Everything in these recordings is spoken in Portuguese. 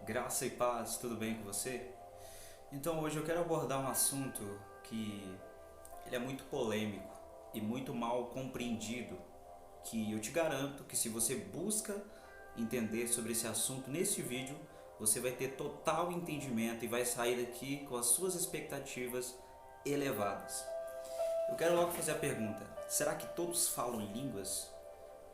Graça e paz, tudo bem com você? Então hoje eu quero abordar um assunto que ele é muito polêmico e muito mal compreendido, que eu te garanto que se você busca entender sobre esse assunto nesse vídeo, você vai ter total entendimento e vai sair daqui com as suas expectativas elevadas. Eu quero logo fazer a pergunta: será que todos falam em línguas?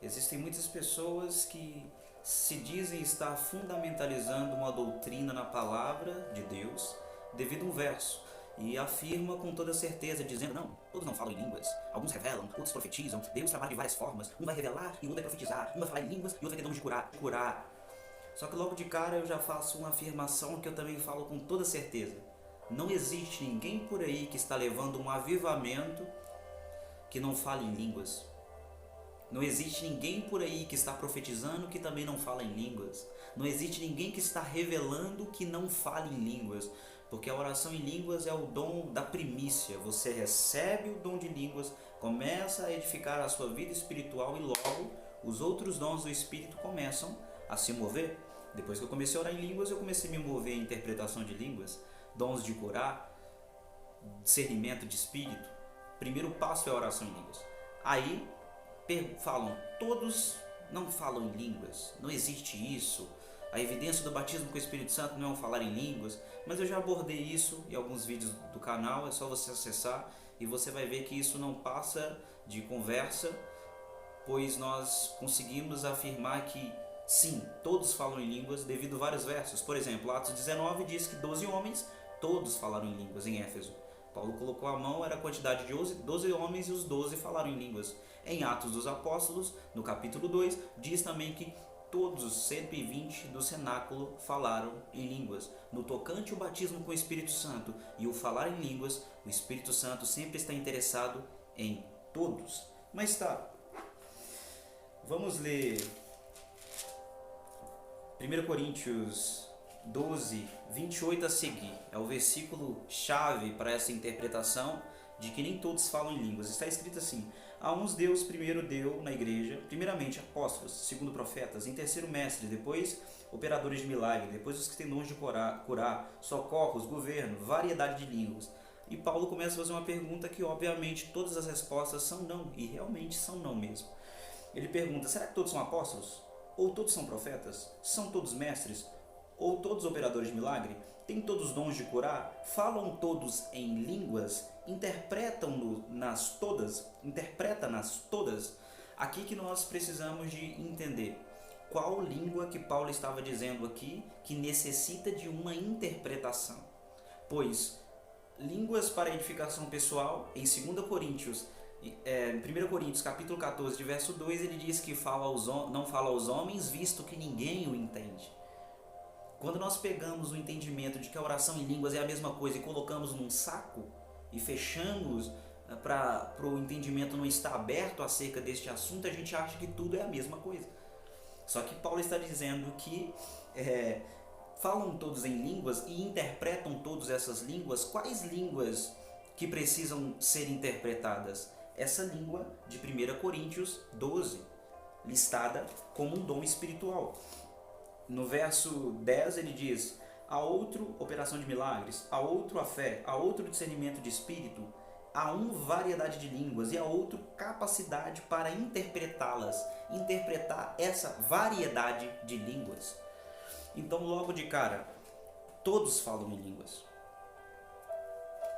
Existem muitas pessoas que se dizem estar fundamentalizando uma doutrina na palavra de Deus devido a um verso e afirma com toda certeza, dizendo: não, todos não falam em línguas, alguns revelam, outros profetizam, Deus trabalha de várias formas, um vai revelar e o outro vai profetizar, um vai falar em línguas e o outro vai ter dom de curar. Só que logo de cara eu já faço uma afirmação que eu também falo com toda certeza: não existe ninguém por aí que está levando um avivamento que não fale em línguas. Não existe ninguém por aí que está profetizando que também não fala em línguas. Não existe ninguém que está revelando que não fale em línguas. Porque a oração em línguas é o dom da primícia. Você recebe o dom de línguas, começa a edificar a sua vida espiritual e logo os outros dons do Espírito começam a se mover. Depois que eu comecei a orar em línguas, eu comecei a me mover em interpretação de línguas, dons de curar, discernimento de espírito. Primeiro passo é a oração em línguas. Aí falam, todos não falam em línguas, não existe isso. A evidência do batismo com o Espírito Santo não é um falar em línguas, mas eu já abordei isso em alguns vídeos do canal, é só você acessar e você vai ver que isso não passa de conversa, pois nós conseguimos afirmar que sim, todos falam em línguas devido a vários versos. Por exemplo, Atos 19 diz que 12 homens, todos falaram em línguas em Éfeso. Paulo colocou a mão, era a quantidade de 12 homens e os 12 falaram em línguas. Em Atos dos Apóstolos, no capítulo 2, diz também que todos os 120 do cenáculo falaram em línguas. No tocante o batismo com o Espírito Santo e o falar em línguas, o Espírito Santo sempre está interessado em todos. Mas tá, vamos ler 1 Coríntios 12, 28 a seguir. É o versículo chave para essa interpretação de que nem todos falam em línguas. Está escrito assim: a uns Deus primeiro deu na igreja, primeiramente apóstolos, segundo profetas, em terceiro mestres, depois operadores de milagre, depois os que têm dons de curar, socorros, governo, variedade de línguas. E Paulo começa a fazer uma pergunta que obviamente todas as respostas são não, e realmente são não mesmo. Ele pergunta: será que todos são apóstolos? Ou todos são profetas? São todos mestres? Ou todos operadores de milagre? Têm todos dons de curar? Falam todos em línguas? Interpretam-nas todas? Aqui que nós precisamos de entender qual língua que Paulo estava dizendo aqui que necessita de uma interpretação. Pois línguas para edificação pessoal, em 2 Coríntios, 1 Coríntios capítulo 14, de verso 2, ele diz que não fala aos homens, visto que ninguém o entende. Quando nós pegamos o entendimento de que a oração em línguas é a mesma coisa e colocamos num saco e fechamos para o entendimento não estar aberto acerca deste assunto, a gente acha que tudo é a mesma coisa. Só que Paulo está dizendo que falam todos em línguas e interpretam todas essas línguas. Quais línguas que precisam ser interpretadas? Essa língua de 1 Coríntios 12, listada como um dom espiritual. No verso 10 ele diz: a outro operação de milagres, a outro a fé, a outro discernimento de espírito, a um variedade de línguas e a outro capacidade para interpretá-las, interpretar essa variedade de línguas. Então logo de cara, todos falam em línguas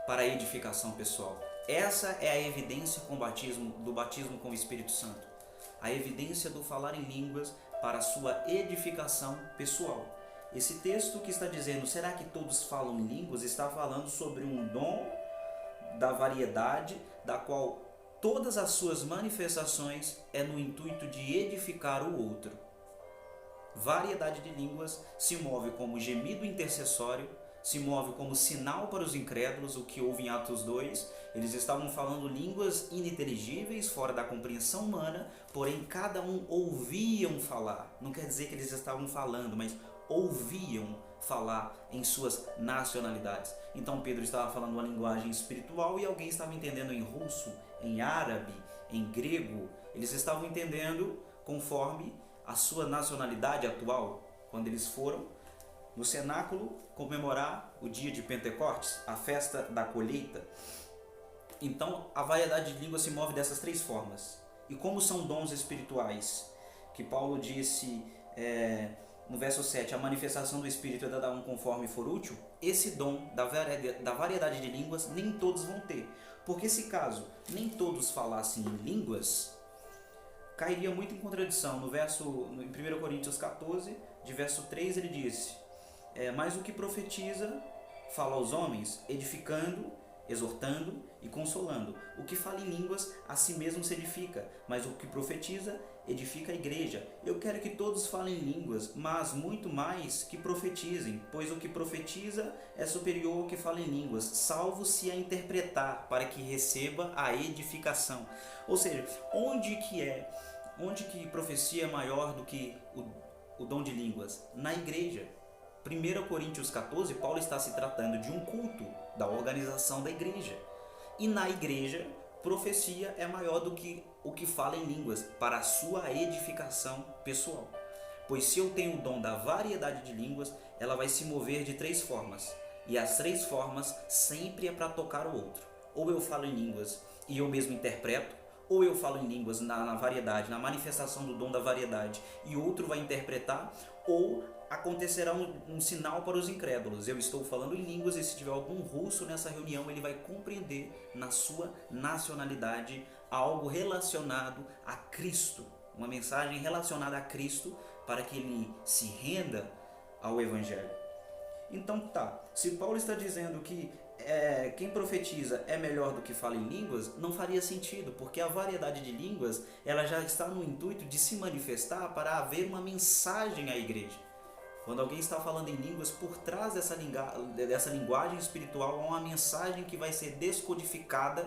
para edificação pessoal. Essa é a evidência do batismo com o Espírito Santo. A evidência do falar em línguas para a sua edificação pessoal. Esse texto que está dizendo, será que todos falam em línguas, está falando sobre um dom da variedade, da qual todas as suas manifestações é no intuito de edificar o outro. Variedade de línguas se move como gemido intercessório, se move como sinal para os incrédulos, o que houve em Atos 2. Eles estavam falando línguas ininteligíveis, fora da compreensão humana, porém cada um ouviam falar. Não quer dizer que eles estavam falando, mas ouviam falar em suas nacionalidades. Então Pedro estava falando uma linguagem espiritual e alguém estava entendendo em russo, em árabe, em grego. Eles estavam entendendo conforme a sua nacionalidade atual. Quando eles foram no cenáculo comemorar o dia de Pentecostes, a festa da colheita. Então a variedade de línguas se move dessas três formas. E como são dons espirituais, que Paulo disse no verso 7, a manifestação do Espírito é dada a um conforme for útil, esse dom da variedade de línguas nem todos vão ter. Porque se caso nem todos falassem em línguas, cairia muito em contradição. No 1 Coríntios 14, de verso 3, ele disse, mas o que profetiza fala aos homens, edificando, exortando e consolando. O que fala em línguas, a si mesmo se edifica, mas o que profetiza, edifica a igreja. Eu quero que todos falem línguas, mas muito mais que profetizem, pois o que profetiza é superior ao que fala em línguas, salvo se a interpretar, para que receba a edificação. Ou seja, onde que profecia é maior do que o dom de línguas? Na igreja. 1 Coríntios 14, Paulo está se tratando de um culto, da organização da igreja. E na igreja, profecia é maior do que o que fala em línguas, para a sua edificação pessoal. Pois se eu tenho o dom da variedade de línguas, ela vai se mover de três formas. E as três formas sempre é para tocar o outro. Ou eu falo em línguas e eu mesmo interpreto, ou eu falo em línguas na variedade, na manifestação do dom da variedade, e outro vai interpretar, ou acontecerá um sinal para os incrédulos. Eu estou falando em línguas e se tiver algum russo nessa reunião, ele vai compreender na sua nacionalidade algo relacionado a Cristo, uma mensagem relacionada a Cristo para que ele se renda ao Evangelho. Então se Paulo está dizendo que quem profetiza é melhor do que fala em línguas, não faria sentido, porque a variedade de línguas ela já está no intuito de se manifestar para haver uma mensagem à igreja. Quando alguém está falando em línguas, por trás dessa linguagem espiritual há uma mensagem que vai ser descodificada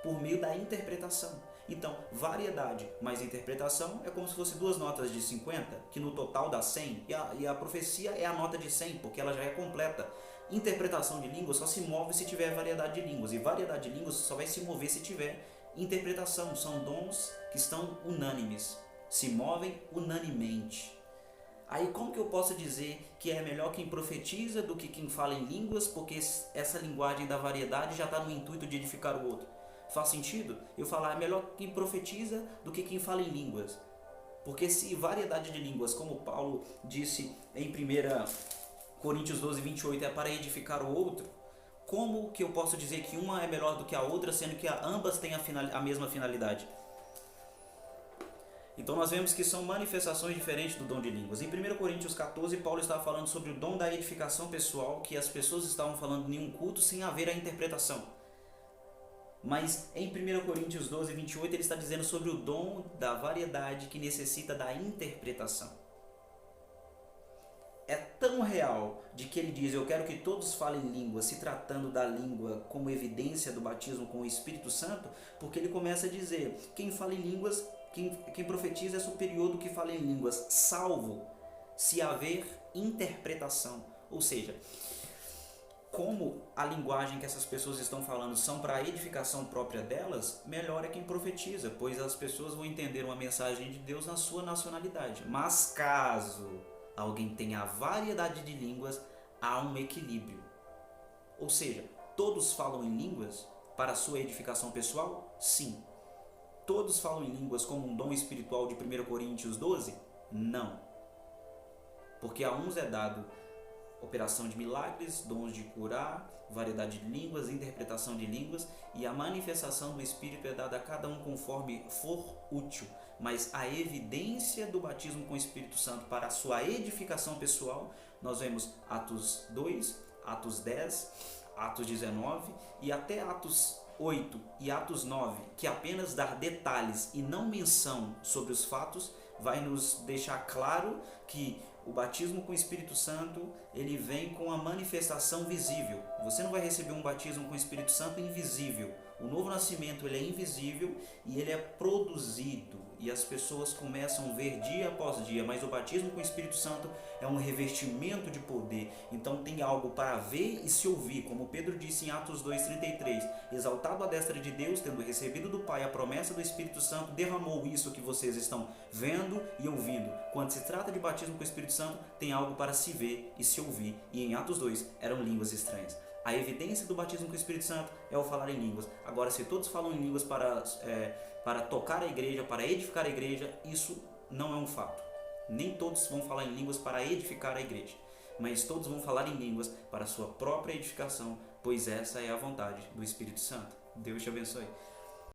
por meio da interpretação. Então, variedade mais interpretação é como se fosse duas notas de 50, que no total dá 100, e a profecia é a nota de 100, porque ela já é completa. Interpretação de línguas só se move se tiver variedade de línguas, e variedade de línguas só vai se mover se tiver interpretação. São dons que estão unânimes, se movem unanimemente. Aí como que eu posso dizer que é melhor quem profetiza do que quem fala em línguas, porque essa linguagem da variedade já está no intuito de edificar o outro? Faz sentido eu falar é melhor quem profetiza do que quem fala em línguas? Porque se variedade de línguas, como Paulo disse em 1 Coríntios 12, 28, é para edificar o outro, como que eu posso dizer que uma é melhor do que a outra, sendo que ambas têm a mesma finalidade? Então nós vemos que são manifestações diferentes do dom de línguas. Em 1 Coríntios 14, Paulo estava falando sobre o dom da edificação pessoal, que as pessoas estavam falando em um culto sem haver a interpretação. Mas em 1 Coríntios 12, 28, ele está dizendo sobre o dom da variedade que necessita da interpretação. É tão real de que ele diz, eu quero que todos falem línguas, se tratando da língua como evidência do batismo com o Espírito Santo, porque ele começa a dizer, quem fala em línguas, quem profetiza é superior do que fala em línguas, salvo se haver interpretação. Ou seja, como a linguagem que essas pessoas estão falando são para a edificação própria delas, melhor é quem profetiza, pois as pessoas vão entender uma mensagem de Deus na sua nacionalidade. Mas caso alguém tenha a variedade de línguas, há um equilíbrio. Ou seja, todos falam em línguas para a sua edificação pessoal? Sim. Todos falam em línguas como um dom espiritual de 1 Coríntios 12? Não. Porque a uns é dado operação de milagres, dons de curar, variedade de línguas, interpretação de línguas, e a manifestação do Espírito é dada a cada um conforme for útil. Mas a evidência do batismo com o Espírito Santo para a sua edificação pessoal, nós vemos Atos 2, Atos 10, Atos 19 e até Atos 8 e Atos 9, que apenas dá detalhes e não menção sobre os fatos, vai nos deixar claro que o batismo com o Espírito Santo, ele vem com a manifestação visível. Você não vai receber um batismo com o Espírito Santo invisível. O novo nascimento ele é invisível e ele é produzido. e as pessoas começam a ver dia após dia, mas o batismo com o Espírito Santo é um revestimento de poder. Então tem algo para ver e se ouvir, como Pedro disse em Atos 2,33: exaltado à destra de Deus, tendo recebido do Pai a promessa do Espírito Santo, derramou isso que vocês estão vendo e ouvindo. Quando se trata de batismo com o Espírito Santo, tem algo para se ver e se ouvir, e em Atos 2 eram línguas estranhas. A evidência do batismo com o Espírito Santo é o falar em línguas. Agora, se todos falam em línguas para tocar a igreja, para edificar a igreja, isso não é um fato. Nem todos vão falar em línguas para edificar a igreja, mas todos vão falar em línguas para a sua própria edificação, pois essa é a vontade do Espírito Santo. Deus te abençoe.